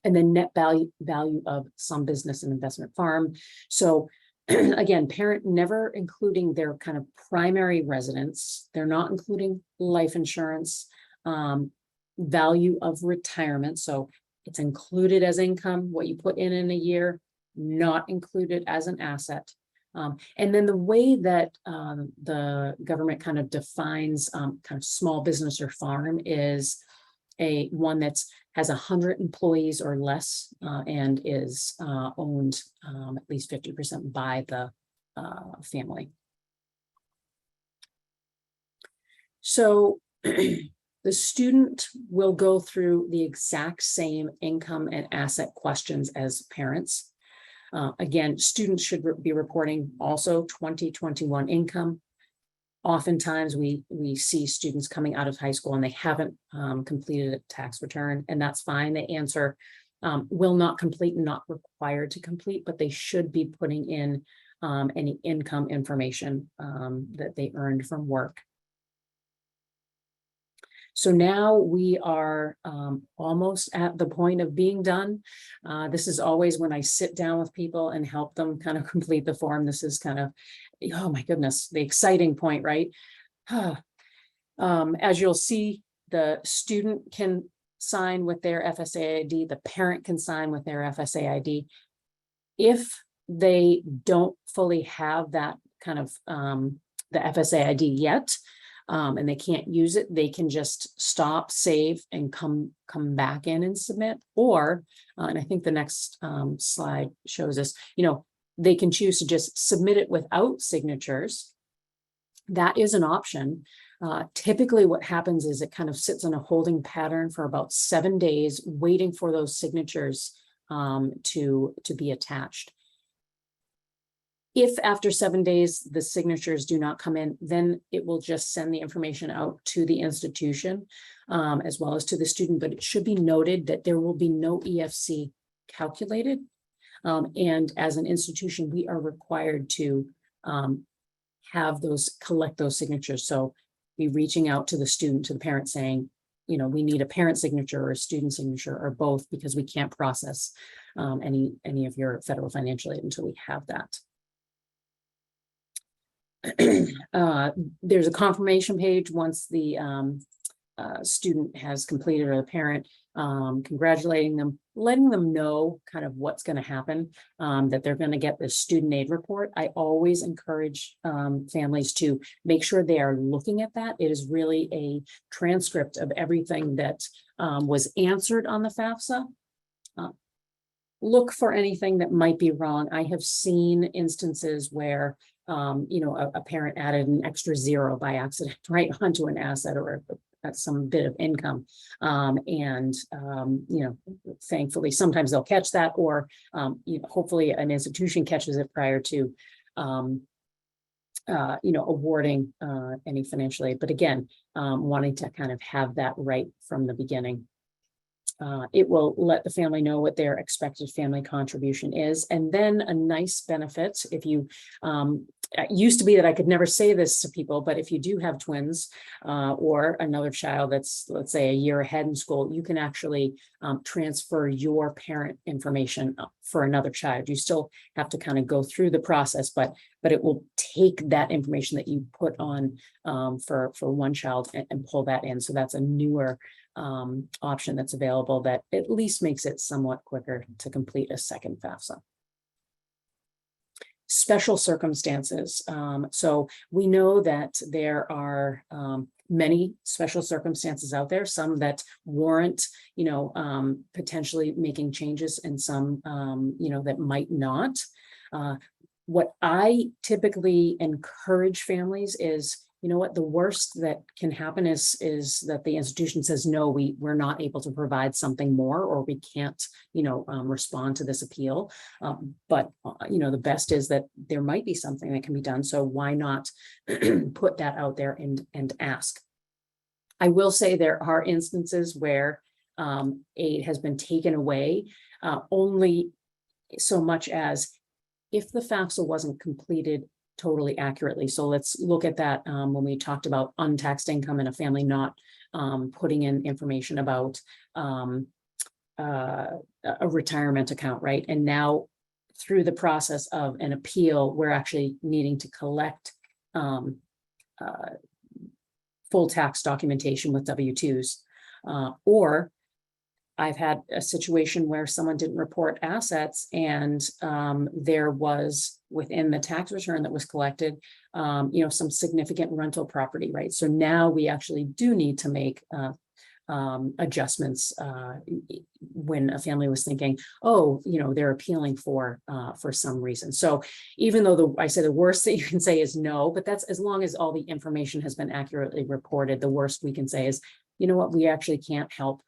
And then net value of some business and investment farm. So again, parent never including their kind of primary residence. They're not including life insurance, value of retirement. So it's included as income, what you put in a year, not included as an asset. And then the way that the government kind of defines kind of small business or farm is one that's has 100 employees or less and is owned at least 50% by the family. So the student will go through the exact same income and asset questions as parents. Again, students should be reporting also 2021 income. Oftentimes we see students coming out of high school and they haven't completed a tax return, and that's fine. The answer will not complete and not required to complete, but they should be putting in any income information that they earned from work. So now we are almost at the point of being done. This is always when I sit down with people and help them kind of complete the form. This is kind of, oh my goodness, the exciting point, right? As you'll see, the student can sign with their FSA ID, the parent can sign with their FSA ID. If they don't fully have that kind of the FSA ID yet, and they can't use it, they can just stop, save, and come back in and submit. Or, and I think the next slide shows us, they can choose to just submit it without signatures. That is an option. Typically what happens is it kind of sits in a holding pattern for about 7 days, waiting for those signatures to be attached. If after 7 days, the signatures do not come in, then it will just send the information out to the institution as well as to the student. But it should be noted that there will be no EFC calculated. And as an institution, we are required to collect those signatures. So be reaching out to the student, to the parent saying, we need a parent signature or a student signature or both, because we can't process any of your federal financial aid until we have that. There's a confirmation page once the student has completed, or the parent, congratulating them, letting them know kind of what's going to happen, that they're going to get this student aid report. I always encourage families to make sure they are looking at that. It is really a transcript of everything that was answered on the FAFSA. Look for anything that might be wrong. I have seen instances where a parent added an extra zero by accident right onto an asset or some bit of income. Thankfully, sometimes they'll catch that, or hopefully an institution catches it prior to awarding any financial aid. But again, wanting to kind of have that right from the beginning. It will let the family know what their expected family contribution is. And then a nice benefit, if you, it used to be that I could never say this to people, but if you do have twins or another child that's, let's say, a year ahead in school, you can actually transfer your parent information for another child. You still have to kind of go through the process, but it will take that information that you put on for one child and pull that in. So that's a newer option that's available that at least makes it somewhat quicker to complete a second FAFSA. Special circumstances. So we know that there are many special circumstances out there, some that warrant, potentially making changes, and some, that might not. What I typically encourage families is you know what, the worst that can happen is that the institution says, no, we're not able to provide something more, or we can't, respond to this appeal. But the best is that there might be something that can be done. So why not put that out there and ask? I will say there are instances where aid has been taken away, only so much as if the FAFSA wasn't completed totally accurately. So let's look at that when we talked about untaxed income and a family not putting in information about a retirement account, right? And now through the process of an appeal, we're actually needing to collect full tax documentation with W-2s. Or I've had a situation where someone didn't report assets, and there was within the tax return that was collected, some significant rental property, right? So now we actually do need to make adjustments when a family was thinking, oh, they're appealing for some reason. So even though I say the worst that you can say is no, but that's as long as all the information has been accurately reported, the worst we can say is, you know what, we actually can't help.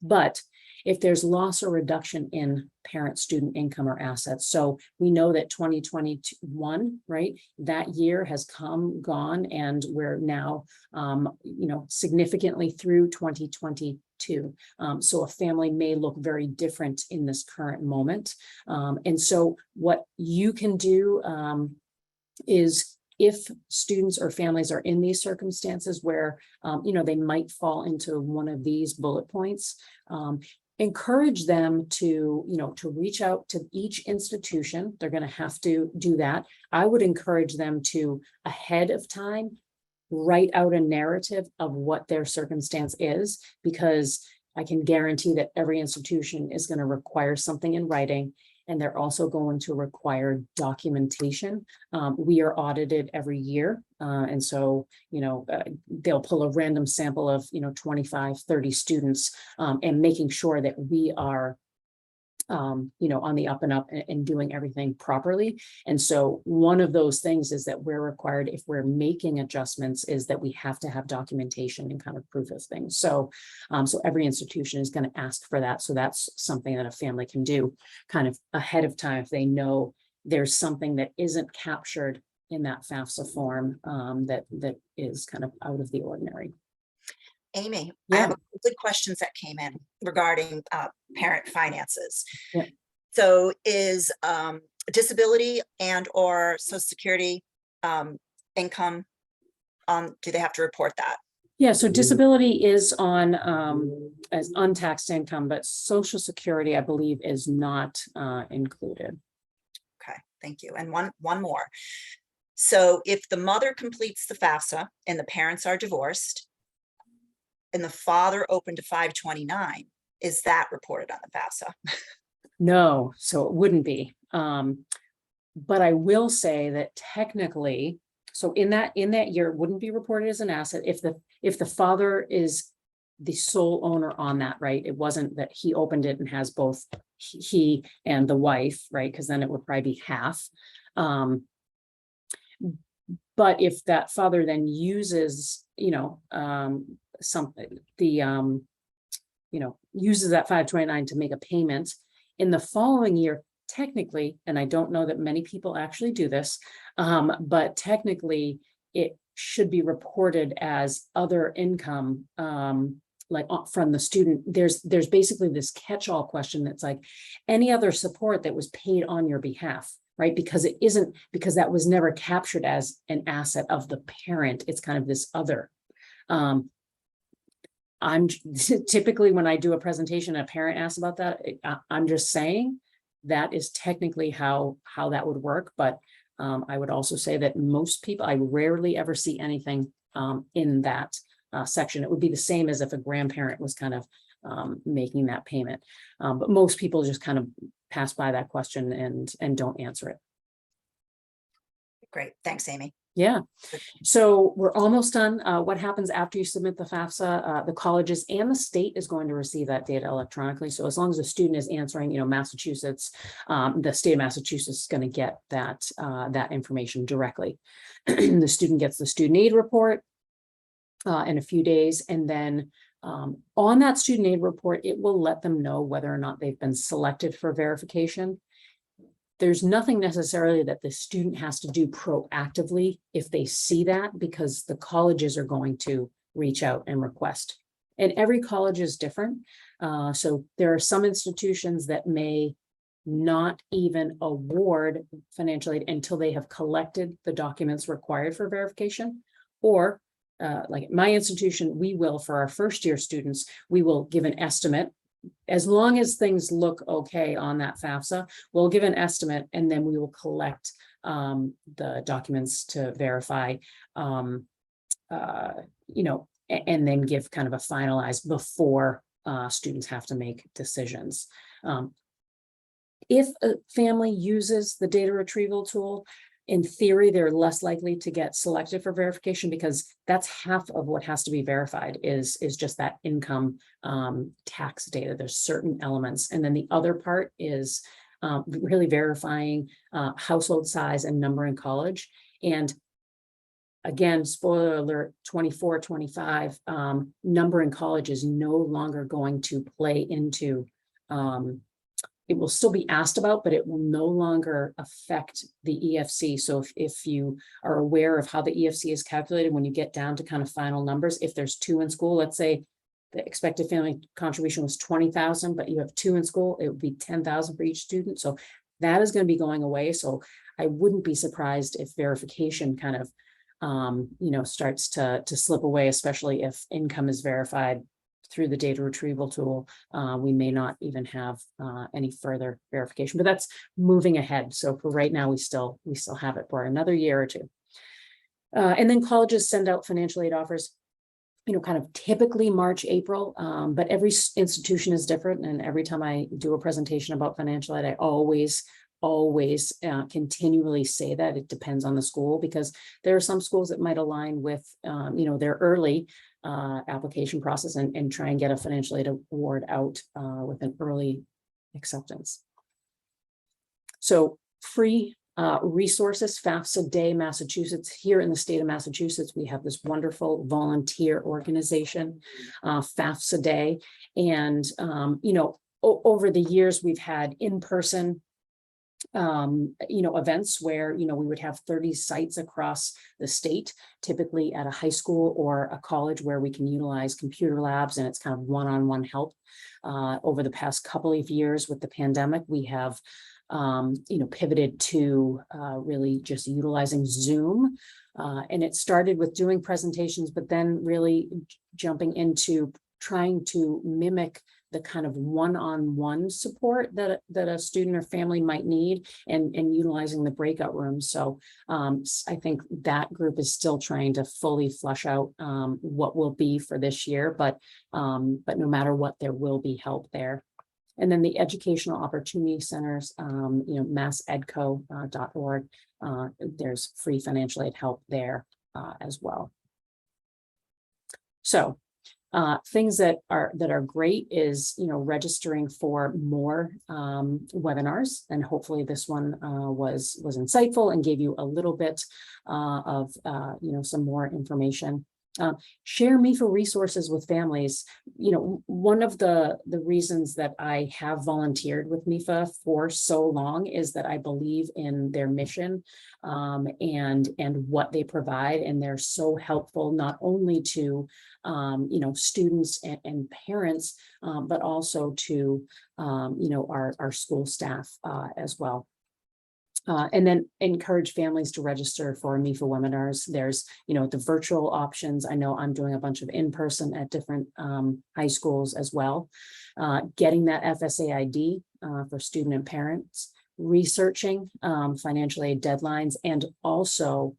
But if there's loss or reduction in parent student income or assets, so we know that 2021, right, that year has gone, and we're now, significantly through 2022. So a family may look very different in this current moment. And so what you can do is, if students or families are in these circumstances where, they might fall into one of these bullet points, encourage them to reach out to each institution. They're going to have to do that. I would encourage them to, ahead of time, write out a narrative of what their circumstance is, because I can guarantee that every institution is going to require something in writing, and they're also going to require documentation. We are audited every year. And so, they'll pull a random sample of, 25, 30 students, and making sure that we are, on the up and up and doing everything properly. And so one of those things is that we're required, if we're making adjustments, is that we have to have documentation and kind of proof of things. So, so every institution is going to ask for that. So that's something that a family can do kind of ahead of time if they know there's something that isn't captured in that FAFSA form that is kind of out of the ordinary. Amy, Yeah. I have a couple good questions that came in regarding parent finances. Yeah. So is disability and or Social Security income, do they have to report that? Yeah, so disability is on as untaxed income, but Social Security, I believe, is not included. Okay, thank you. And one more. So if the mother completes the FAFSA and the parents are divorced, and the father opened a 529, is that reported on the FAFSA? No, so it wouldn't be. But I will say that technically, so in that year, it wouldn't be reported as an asset if the father is the sole owner on that, right? It wasn't that he opened it and has both he and the wife, right? Because then it would probably be half. But if that father then uses, uses that 529 to make a payment in the following year, technically, and I don't know that many people actually do this, but technically it should be reported as other income, like from the student. There's basically this catch-all question that's like any other support that was paid on your behalf, right? Because it isn't, because that was never captured as an asset of the parent. It's kind of this other. I'm typically, when I do a presentation, a parent asks about that, I'm just saying that is technically how that would work. But I would also say that most people, I rarely ever see anything in that section. It would be the same as if a grandparent was kind of making that payment. But most people just kind of pass by that question and don't answer it. Great. Thanks, Amy. Yeah. So we're almost done. What happens after you submit the FAFSA? The colleges and the state is going to receive that data electronically. So as long as the student is answering, Massachusetts, the state of Massachusetts is going to get that that information directly. The student gets the student aid report in a few days, and then on that student aid report, it will let them know whether or not they've been selected for verification. There's nothing necessarily that the student has to do proactively if they see that, because the colleges are going to reach out and request. And every college is different. So there are some institutions that may not even award financial aid until they have collected the documents required for verification. Or like my institution, we will, for our first year students, we will give an estimate. As long as things look okay on that FAFSA, we'll give an estimate, and then we will collect the documents to verify, and then give kind of a finalized before students have to make decisions. If a family uses the data retrieval tool, in theory, they're less likely to get selected for verification, because that's half of what has to be verified is just that income tax data. There's certain elements. And then the other part is really verifying household size and number in college. And again, spoiler alert, 24, 25, number in college is no longer going to play into it will still be asked about, but it will no longer affect the EFC. So if you are aware of how the EFC is calculated, when you get down to kind of final numbers, if there's 2 in school, let's say the expected family contribution was 20,000, but you have 2 in school, it would be 10,000 for each student. So that is going to be going away. So I wouldn't be surprised if verification kind of, starts to slip away, especially if income is verified through the data retrieval tool. We may not even have any further verification, but that's moving ahead. So for right now, we still have it for another year or two. And then colleges send out financial aid offers, kind of typically March, April, but every institution is different. And every time I do a presentation about financial aid, I always continually say that it depends on the school, because there are some schools that might align with, their early application process and try and get a financial aid award out with an early acceptance. So free resources, FAFSA Day, Massachusetts. Here in the state of Massachusetts, we have this wonderful volunteer organization, FAFSA Day. And, over the years, we've had in-person events where, we would have 30 sites across the state, typically at a high school or a college, where we can utilize computer labs, and it's kind of one-on-one help. Over the past couple of years with the pandemic, we have, pivoted to really just utilizing Zoom. And it started with doing presentations, but then really jumping into trying to mimic the kind of one-on-one support that a student or family might need, and utilizing the breakout rooms. So I think that group is still trying to fully flush out what will be for this year, but no matter what, there will be help there. And then the educational opportunity centers, massedco.org, there's free financial aid help there as well. So things that are great is, registering for more webinars, and hopefully this one was insightful and gave you a little bit of some more information. Share MEFA resources with families. One of the reasons that I have volunteered with MEFA for so long is that I believe in their mission and what they provide, and they're so helpful not only to students and parents, but also to our school staff as well. And then encourage families to register for MEFA webinars. There's, the virtual options. I know I'm doing a bunch of in-person at different high schools as well. Getting that Fsa Id for student and parents, researching financial aid deadlines, and also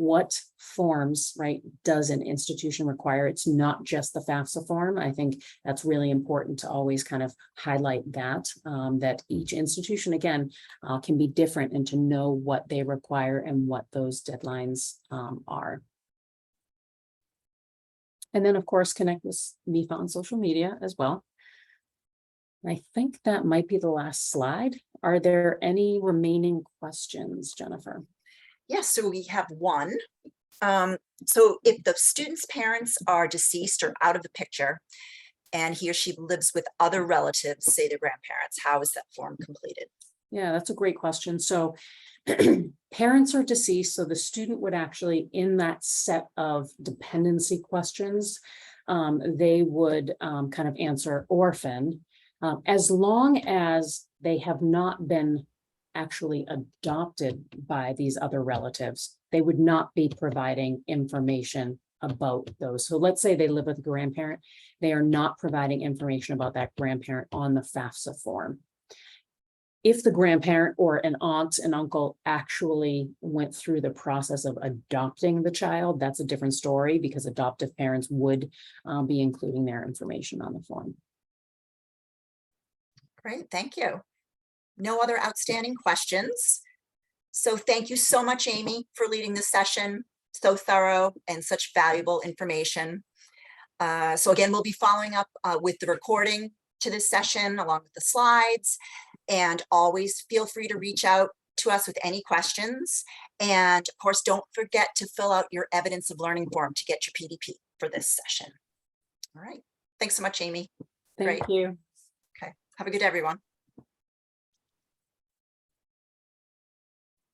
what forms, right, does an institution require? It's not just the FAFSA form. I think that's really important to always kind of highlight that, that each institution, again, can be different, and to know what they require and what those deadlines are. And then, of course, connect with Mifa on social media as well. I think that might be the last slide. Are there any remaining questions, Jennifer? Yes, so we have one. So if the student's parents are deceased or out of the picture, and he or she lives with other relatives, say their grandparents, how is that form completed? Yeah, that's a great question. So parents are deceased, so the student would actually, in that set of dependency questions, they would kind of answer orphan, as long as they have not been actually adopted by these other relatives. They would not be providing information about those. So let's say they live with a grandparent, they are not providing information about that grandparent on the FAFSA form. If the grandparent or an aunt and uncle actually went through the process of adopting the child, that's a different story, because adoptive parents would be including their information on the form. Great, thank you. No other outstanding questions. So thank you so much, Amy, for leading this session. So thorough and such valuable information. So again, we'll be following up with the recording to this session along with the slides. And always feel free to reach out to us with any questions. And of course, don't forget to fill out your evidence of learning form to get your PDP for this session. All right. Thanks so much, Amy. Thank you. Okay. Have a good day, everyone.